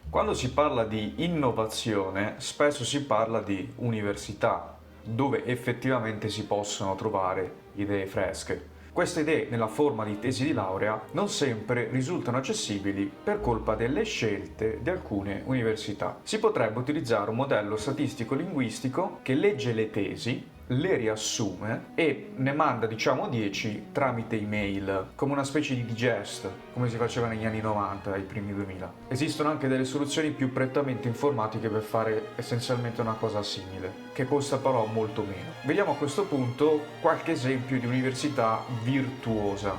Quando si parla di innovazione, spesso si parla di università, dove effettivamente si possono trovare idee fresche. Queste idee nella forma di tesi di laurea non sempre risultano accessibili per colpa delle scelte di alcune università. Si potrebbe utilizzare un modello statistico-linguistico che legge le tesi, le riassume e ne manda 10 tramite email, come una specie di digest, come si faceva negli anni 90 ai primi 2000. Esistono anche delle soluzioni più prettamente informatiche per fare essenzialmente una cosa simile, che costa però molto meno. Vediamo a questo punto qualche esempio di università virtuosa.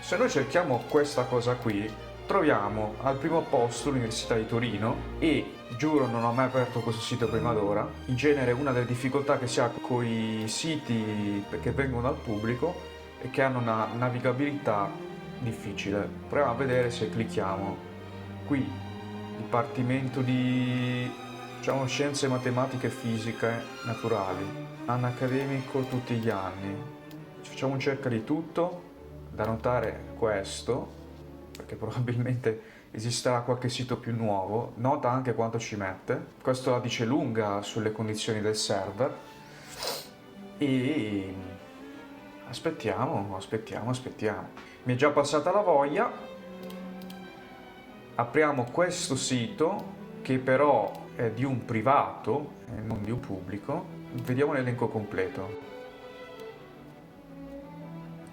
Se noi cerchiamo questa cosa qui, troviamo al primo posto l'Università di Torino e, giuro, non ho mai aperto questo sito prima d'ora. In genere una delle difficoltà che si ha con i siti che vengono dal pubblico è che hanno una navigabilità difficile. Proviamo a vedere se clicchiamo. Qui, Dipartimento di Scienze, Matematiche e Fisiche Naturali, anno accademico tutti gli anni. Facciamo un cerca di tutto, da notare questo, perché probabilmente esisterà qualche sito più nuovo. Nota anche quanto ci mette. Questo la dice lunga sulle condizioni del server. E aspettiamo. Mi è già passata la voglia. Apriamo questo sito, che però è di un privato e non di un pubblico. Vediamo l'elenco completo.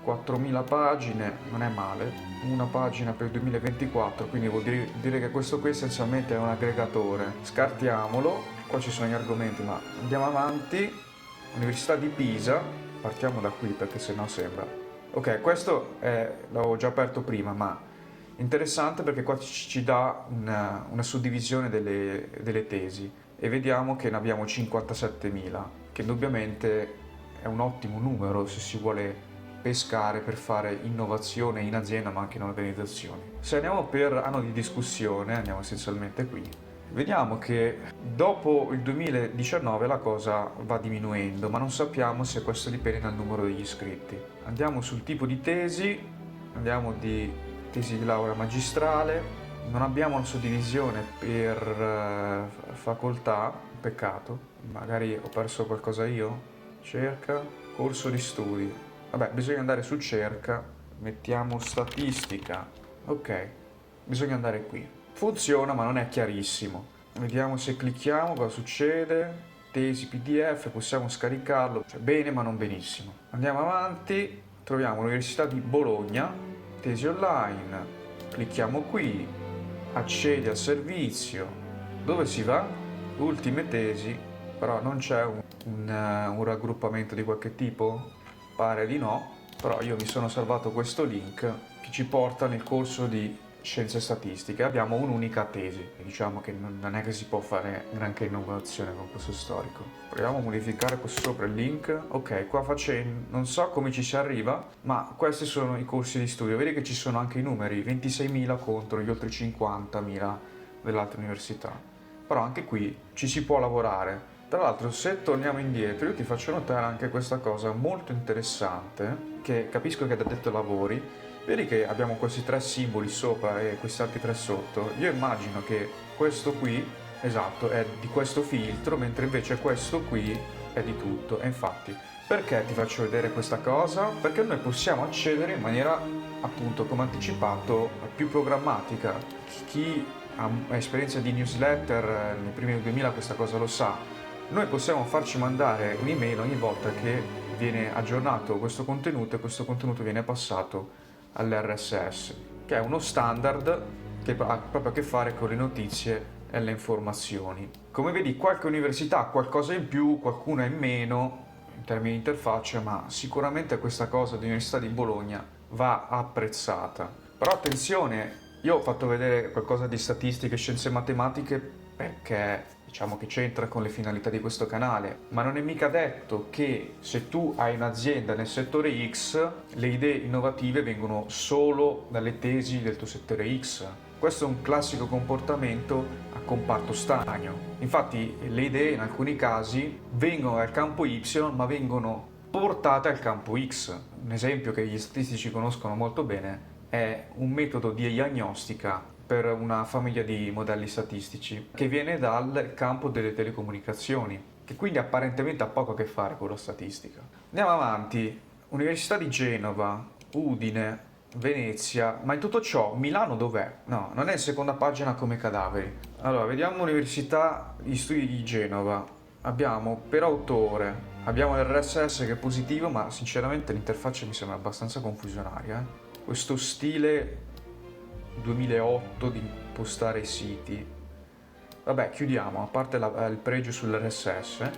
4.000 pagine, non è male, una pagina per il 2024, quindi vuol dire che questo qui essenzialmente è un aggregatore. Scartiamolo, qua ci sono gli argomenti, ma andiamo avanti. Università di Pisa, partiamo da qui perché sennò sembra. Ok, l'avevo già aperto prima, ma interessante perché qua ci dà una suddivisione delle tesi e vediamo che ne abbiamo 57.000, che indubbiamente è un ottimo numero se si vuole pescare per fare innovazione in azienda ma anche in organizzazioni. Se andiamo per anno di discussione, andiamo essenzialmente qui, vediamo che dopo il 2019 la cosa va diminuendo, ma non sappiamo se questo dipende dal numero degli iscritti. Andiamo sul tipo di tesi, andiamo di tesi di laurea magistrale, non abbiamo una suddivisione per facoltà, peccato, magari ho perso qualcosa io. Cerca, corso di studi. Vabbè, bisogna andare su cerca, mettiamo statistica, ok, bisogna andare qui. Funziona ma non è chiarissimo. Vediamo se clicchiamo cosa succede. Tesi PDF, possiamo scaricarlo, cioè bene ma non benissimo. Andiamo avanti, troviamo l'Università di Bologna, tesi online, clicchiamo qui, accedi al servizio, dove si va? Ultime tesi, però non c'è un raggruppamento di qualche tipo? Pare di no, però io mi sono salvato questo link che ci porta nel corso di scienze statistiche. Abbiamo un'unica tesi, diciamo che non è che si può fare granché innovazione con questo storico. Proviamo a modificare questo sopra il link. Ok, qua non so come ci si arriva, ma questi sono i corsi di studio. Vedi che ci sono anche i numeri, 26.000 contro gli oltre 50.000 dell'altra università. Però anche qui ci si può lavorare. Tra l'altro, se torniamo indietro, io ti faccio notare anche questa cosa molto interessante, che capisco che è da detto lavori. Vedi che abbiamo questi 3 simboli sopra e questi altri 3 sotto. Io immagino che questo qui, esatto, è di questo filtro, mentre invece questo qui è di tutto. E infatti, perché ti faccio vedere questa cosa? Perché noi possiamo accedere in maniera, appunto, come anticipato, più programmatica. Chi ha esperienza di newsletter nei primi 2000 questa cosa lo sa. Noi possiamo farci mandare un'email ogni volta che viene aggiornato questo contenuto e questo contenuto viene passato all'RSS, che è uno standard che ha proprio a che fare con le notizie e le informazioni. Come vedi, qualche università ha qualcosa in più, qualcuna in meno in termini di interfaccia, ma sicuramente questa cosa dell'Università di Bologna va apprezzata. Però attenzione, io ho fatto vedere qualcosa di statistiche e scienze matematiche perché diciamo che c'entra con le finalità di questo canale, ma non è mica detto che se tu hai un'azienda nel settore X, le idee innovative vengono solo dalle tesi del tuo settore X. Questo è un classico comportamento a comparto stagno. Infatti le idee in alcuni casi vengono dal campo Y ma vengono portate al campo X. Un esempio che gli statistici conoscono molto bene è un metodo di diagnostica per una famiglia di modelli statistici che viene dal campo delle telecomunicazioni, che quindi apparentemente ha poco a che fare con la statistica. Andiamo avanti. Università di Genova, Udine, Venezia, ma in tutto ciò Milano dov'è? No, non è in seconda pagina come cadaveri. Allora, vediamo Università di Studi di Genova. Abbiamo per autore, abbiamo l'RSS che è positivo, ma sinceramente l'interfaccia mi sembra abbastanza confusionaria. Questo stile 2008 di impostare i siti. Vabbè, chiudiamo, a parte il pregio sull'RSS.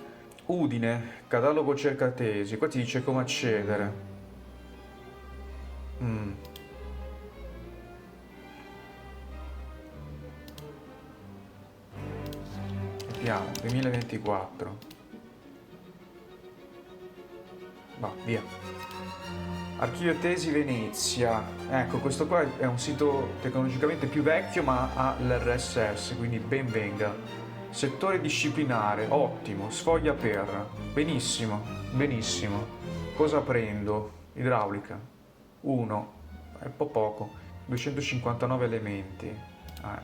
Udine, catalogo cercatesi, qua ti dice come accedere. Vediamo, 2024. Va, via. Archivio Tesi Venezia. Ecco, questo qua è un sito tecnologicamente più vecchio ma ha l'RSS, quindi ben venga. Settore disciplinare, ottimo. Sfoglia per. Benissimo, benissimo. Cosa prendo? Idraulica. 1. È un po' poco. 259 elementi.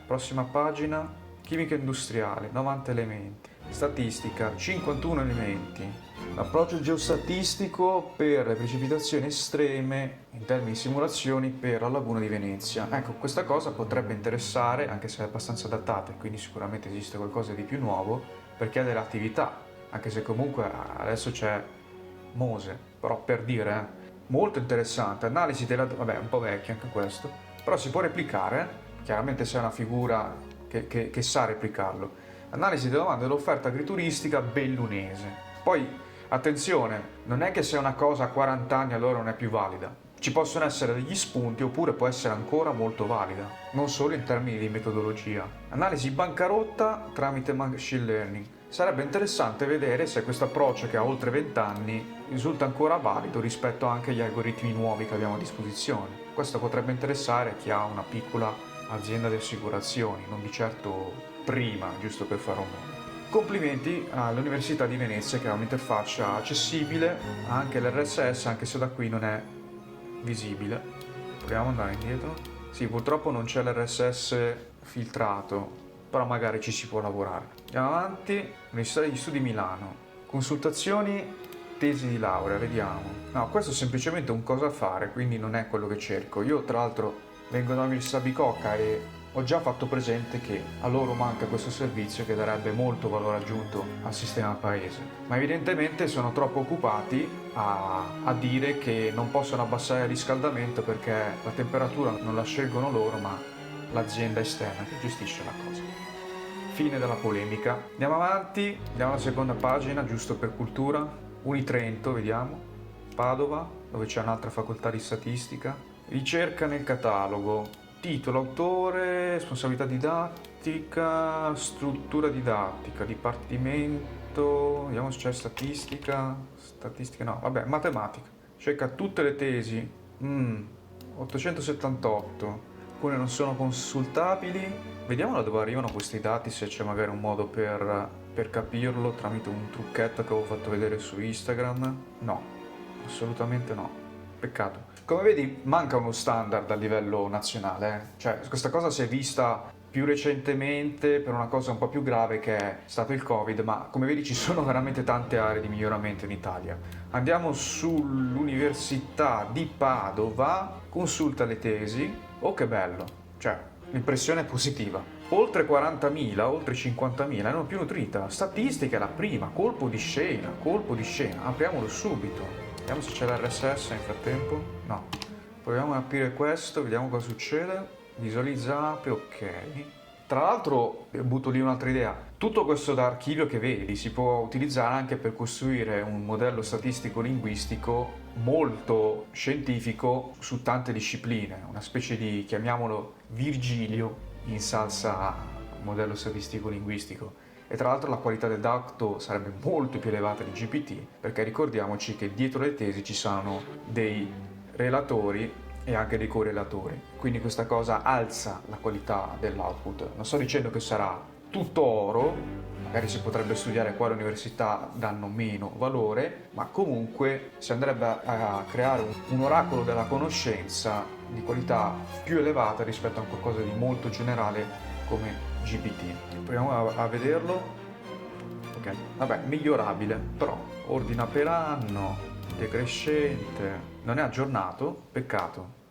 Prossima pagina. Chimica industriale, 90 elementi. Statistica, 51 elementi. Approccio geostatistico per le precipitazioni estreme in termini di simulazioni per la laguna di Venezia. Ecco, questa cosa potrebbe interessare, anche se è abbastanza datata, e quindi sicuramente esiste qualcosa di più nuovo, per chi ha delle attività, anche se comunque adesso c'è Mose, però per dire, molto interessante. Analisi della... vabbè, un po' vecchio anche questo, però si può replicare, chiaramente se è una figura che sa replicarlo. Analisi della domanda dell'offerta agrituristica bellunese. Poi, attenzione, non è che se una cosa ha 40 anni allora non è più valida. Ci possono essere degli spunti oppure può essere ancora molto valida, non solo in termini di metodologia. Analisi bancarotta tramite machine learning. Sarebbe interessante vedere se questo approccio che ha oltre 20 anni risulta ancora valido rispetto anche agli algoritmi nuovi che abbiamo a disposizione. Questo potrebbe interessare chi ha una piccola azienda di assicurazioni, non di certo prima, giusto per fare un nome. Complimenti all'Università di Venezia che ha un'interfaccia accessibile, ha anche l'RSS, anche se da qui non è visibile. Proviamo ad andare indietro. Sì, purtroppo non c'è l'RSS filtrato, però magari ci si può lavorare. Andiamo avanti. Università degli Studi Milano. Consultazioni, tesi di laurea, vediamo. No, questo è semplicemente un cosa fare, quindi non è quello che cerco. Io tra l'altro vengo dall'Università Bicocca e ho già fatto presente che a loro manca questo servizio che darebbe molto valore aggiunto al sistema paese, ma evidentemente sono troppo occupati a dire che non possono abbassare il riscaldamento perché la temperatura non la scelgono loro ma l'azienda esterna che gestisce la cosa. Fine della polemica. Andiamo avanti, andiamo alla seconda pagina, giusto per cultura. Unitrento, vediamo. Padova, dove c'è un'altra facoltà di statistica. Ricerca nel catalogo, titolo, autore, responsabilità didattica, struttura didattica, dipartimento, vediamo se c'è statistica no, vabbè, matematica. Cerca tutte le tesi, 878, alcune non sono consultabili. Vediamo da dove arrivano questi dati, se c'è magari un modo per capirlo tramite un trucchetto che avevo fatto vedere su Instagram. No, assolutamente no. Peccato. Come vedi manca uno standard a livello nazionale, Cioè questa cosa si è vista più recentemente per una cosa un po' più grave che è stato il Covid, ma come vedi ci sono veramente tante aree di miglioramento in Italia. Andiamo sull'Università di Padova, consulta le tesi, oh che bello, cioè l'impressione è positiva. Oltre 40.000, oltre 50.000, non più nutrita. Statistica è la prima, colpo di scena, apriamolo subito. Vediamo se c'è l'RSS nel frattempo. No. Proviamo ad aprire questo, vediamo cosa succede. Visualizza app, ok. Tra l'altro, butto lì un'altra idea. Tutto questo archivio che vedi si può utilizzare anche per costruire un modello statistico-linguistico molto scientifico su tante discipline. Una specie di, chiamiamolo, Virgilio in salsa modello statistico-linguistico. E tra l'altro la qualità del dato sarebbe molto più elevata di GPT, perché ricordiamoci che dietro le tesi ci sono dei relatori e anche dei correlatori, quindi questa cosa alza la qualità dell'output. Non sto dicendo che sarà tutto oro, magari si potrebbe studiare quale università danno meno valore, ma comunque si andrebbe a creare un oracolo della conoscenza di qualità più elevata rispetto a qualcosa di molto generale come GPT. Proviamo a vederlo. Ok, vabbè, migliorabile, però ordina per anno, decrescente, non è aggiornato, peccato.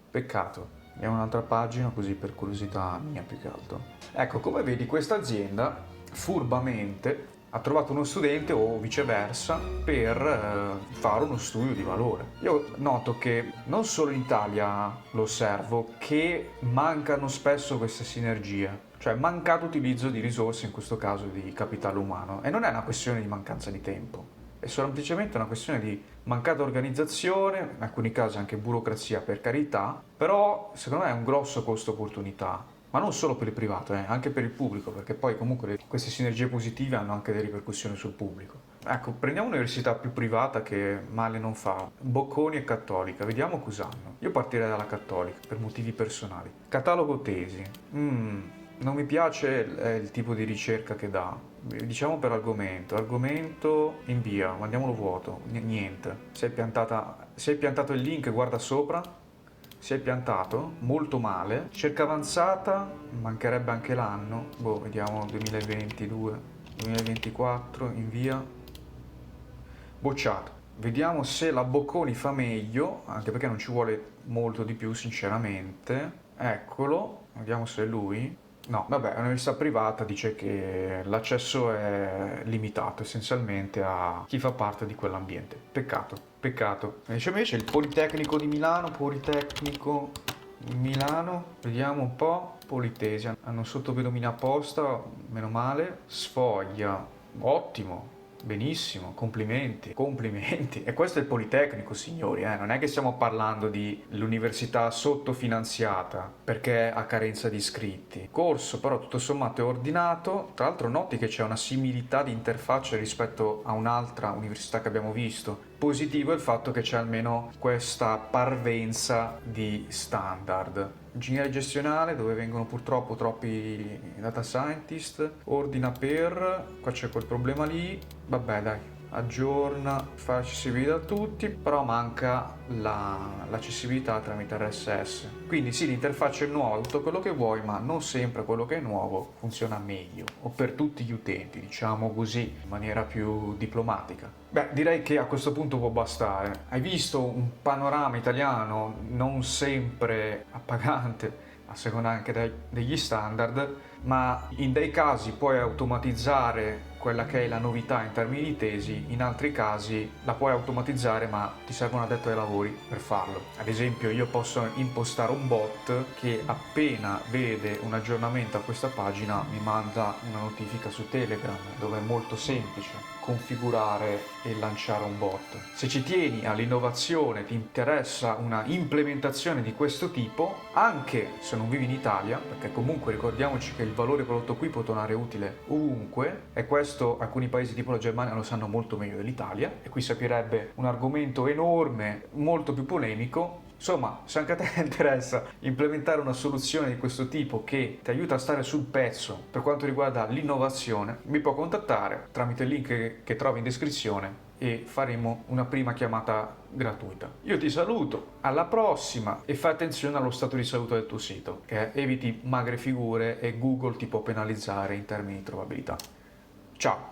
Andiamo un'altra pagina così per curiosità mia più che altro. Ecco, come vedi questa azienda furbamente ha trovato uno studente o viceversa per fare uno studio di valore. Io noto che non solo in Italia lo osservo, che mancano spesso queste sinergie, cioè mancato utilizzo di risorse, in questo caso di capitale umano, e non è una questione di mancanza di tempo, è semplicemente una questione di mancata organizzazione, in alcuni casi anche burocrazia per carità, però secondo me è un grosso costo opportunità. Ma non solo per il privato, anche per il pubblico, perché poi comunque queste sinergie positive hanno anche delle ripercussioni sul pubblico. Ecco, prendiamo un'università più privata che male non fa, Bocconi e Cattolica, vediamo cos'hanno. Io partirei dalla Cattolica, per motivi personali. Catalogo tesi, non mi piace il tipo di ricerca che dà. Diciamo per argomento invia, mandiamolo vuoto, niente. Se hai piantato il link, guarda sopra. Si è piantato molto male. Ricerca avanzata, mancherebbe anche l'anno. Boh, vediamo 2022, 2024, invia. Bocciato. Vediamo se la Bocconi fa meglio, anche perché non ci vuole molto di più sinceramente. Eccolo, vediamo se è lui. No, vabbè, è un'università privata, dice che l'accesso è limitato essenzialmente a chi fa parte di quell'ambiente. Peccato. Invece il Politecnico di Milano, vediamo un po', Politesia, hanno sottopredomina apposta, meno male, Sfoglia, ottimo. Benissimo, complimenti. E questo è il Politecnico, signori, non è che stiamo parlando di l'università sottofinanziata perché ha carenza di iscritti. Corso però tutto sommato è ordinato, tra l'altro noti che c'è una similità di interfaccia rispetto a un'altra università che abbiamo visto. Positivo è il fatto che c'è almeno questa parvenza di standard. Ingegneria gestionale, dove vengono purtroppo troppi data scientist, ordina per, qua c'è quel problema lì, vabbè dai, aggiorna, fa accessibile a tutti, però manca l'accessibilità tramite RSS. Quindi sì, l'interfaccia è nuova, tutto quello che vuoi, ma non sempre quello che è nuovo funziona meglio, o per tutti gli utenti, diciamo così, in maniera più diplomatica. Beh, direi che a questo punto può bastare. Hai visto un panorama italiano non sempre appagante, a seconda anche degli standard, ma in dei casi puoi automatizzare quella che è la novità in termini di tesi, in altri casi la puoi automatizzare ma ti serve un addetto ai lavori per farlo. Ad esempio io posso impostare un bot che appena vede un aggiornamento a questa pagina mi manda una notifica su Telegram, dove è molto semplice configurare e lanciare un bot. Se ci tieni all'innovazione, ti interessa una implementazione di questo tipo, anche se non vivi in Italia, perché comunque ricordiamoci che il valore prodotto qui può tornare utile ovunque, e questo alcuni paesi tipo la Germania lo sanno molto meglio dell'Italia, e qui servirebbe un argomento enorme, molto più polemico. Insomma, se anche a te interessa implementare una soluzione di questo tipo che ti aiuta a stare sul pezzo per quanto riguarda l'innovazione, mi può contattare tramite il link che trovi in descrizione e faremo una prima chiamata gratuita. Io ti saluto, alla prossima, e fai attenzione allo stato di salute del tuo sito, che eviti magre figure e Google ti può penalizzare in termini di trovabilità. Ciao!